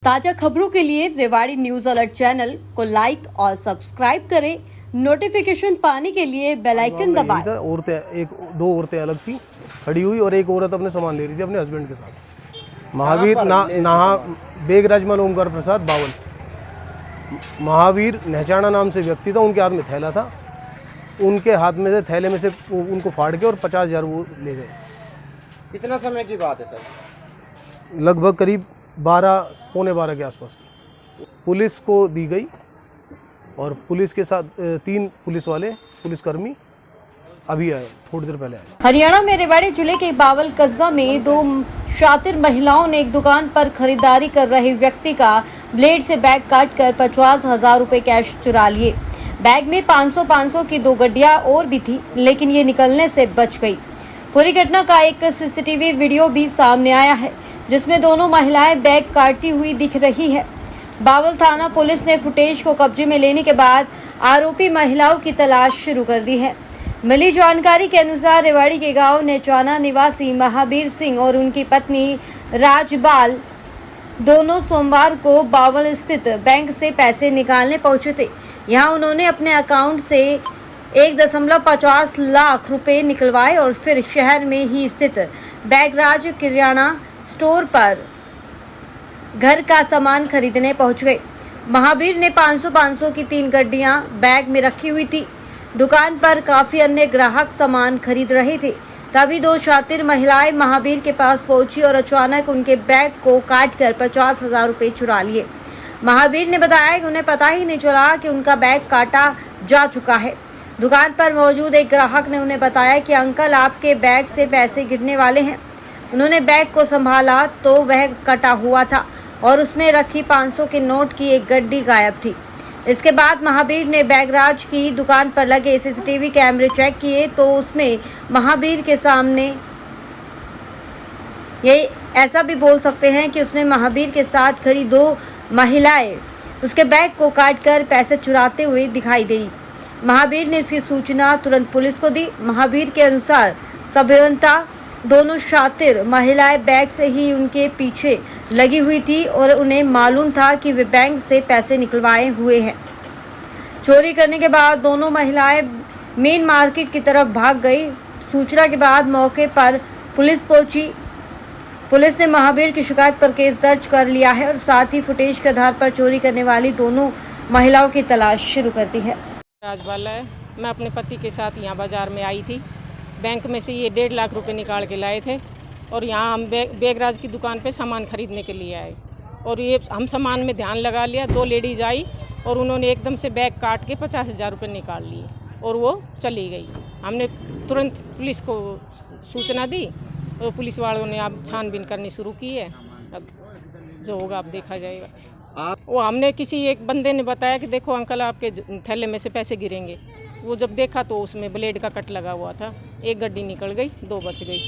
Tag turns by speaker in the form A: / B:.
A: ताजा खबरों के लिए रेवाड़ी न्यूज अलर्ट चैनल को लाइक और सब्सक्राइब करें। नोटिफिकेशन पाने के लिए बेल आइकन दबाएं।
B: दो औरतें अलग थी खड़ी हुई और एक औरत अपने सामान ले रही थी अपने हस्बैंड के साथ। महावीर नहा बेगराज ओमकार प्रसाद बावल, महावीर नहचाना नाम से व्यक्ति था। उनके हाथ में थैला था, उनके हाथ में से थैले में से उनको फाड़ के और 50,000 वो ले गए।
C: कितना समय की बात है सर?
B: लगभग करीब 12 पौने 12 के आसपास की पुलिस को दी गई और पुलिस के साथ 3 पुलिसकर्मी अभी आए, थोड़ी देर पहले आए।
A: हरियाणा में रेवाड़ी जिले के बावल कस्बा में 2 शातिर महिलाओं ने एक दुकान पर खरीदारी कर रहे व्यक्ति का ब्लेड से बैग काटकर 50,000 रुपए कैश चुरा लिए। बैग में 500 की 2 गड्डियां और भी थी, लेकिन ये निकलने से बच गई। पूरी घटना का एक सीसीटीवी वीडियो भी सामने आया है, जिसमें दोनों महिलाएं बैग काटती हुई दिख रही है। बावल थाना पुलिस ने फुटेज को कब्जे में लेने के बाद आरोपी महिलाओं की तलाश शुरू कर दी है। मिली जानकारी के अनुसार रेवाड़ी के गांव नेचाना निवासी महावीर सिंह और उनकी पत्नी राजबाल दोनों सोमवार को बावल स्थित बैंक से पैसे निकालने पहुंचे थे। यहां उन्होंने अपने अकाउंट से 1.50 लाख रुपए निकलवाए और फिर शहर में ही स्थित बैगराज किराना स्टोर पर घर का सामान खरीदने पहुंच गए। महावीर ने 500 की 3 गड्डियां बैग में रखी हुई थी। दुकान पर काफी अन्य ग्राहक सामान खरीद रहे थे। तभी 2 शातिर महिलाएं महावीर के पास पहुंची और अचानक उनके बैग को काटकर 50,000 रुपए चुरा लिए। महावीर ने बताया कि उन्हें पता ही नहीं चला कि उनका बैग काटा जा चुका है। दुकान पर मौजूद एक ग्राहक ने उन्हें बताया कि अंकल, आपके बैग से पैसे गिरने वाले हैं। उन्होंने बैग को संभाला तो वह कटा हुआ था और उसमें रखी 500 के नोट की एक गड्डी गायब थी। इसके बाद महावीर ने बैगराज की दुकान पर लगे सीसीटीवी कैमरे चेक किए तो उसमें महावीर के सामने ये ऐसा भी बोल सकते हैं कि उसमें महावीर के साथ खड़ी 2 महिलाएं उसके बैग को काटकर पैसे चुराते हुए दिखाई दी। महावीर ने इसकी सूचना तुरंत पुलिस को दी। महावीर के अनुसार सभ्यवंता दोनों शातिर महिलाएं बैग से ही उनके पीछे लगी हुई थी और उन्हें मालूम था कि वे बैंक से पैसे निकलवाए हुए हैं। चोरी करने के बाद दोनों महिलाएं मेन मार्केट की तरफ भाग गई। सूचना के बाद मौके पर पुलिस पहुंची। पुलिस ने महावीर की शिकायत पर केस दर्ज कर लिया है और साथ ही फुटेज के आधार पर चोरी करने वाली दोनों महिलाओं की तलाश शुरू कर दी है।
D: राजबाल है, मैं अपने पति के साथ यहाँ बाजार में आई थी। बैंक में से ये 1.5 लाख रुपए निकाल के लाए थे और यहाँ हम बेगराज की दुकान पे सामान खरीदने के लिए आए और ये हम सामान में ध्यान लगा लिया। 2 लेडीज आई और उन्होंने एकदम से बैग काट के 50,000 रुपये निकाल लिए और वो चली गई। हमने तुरंत पुलिस को सूचना दी और पुलिस वालों ने अब छानबीन करनी शुरू की है। अब जो होगा अब देखा जाएगा। वो हमने किसी एक बंदे ने बताया कि देखो अंकल, आपके थैले में से पैसे गिरेंगे। वो जब देखा तो उसमें ब्लेड का कट लगा हुआ था। 1 गड्डी निकल गई, 2 बच गई।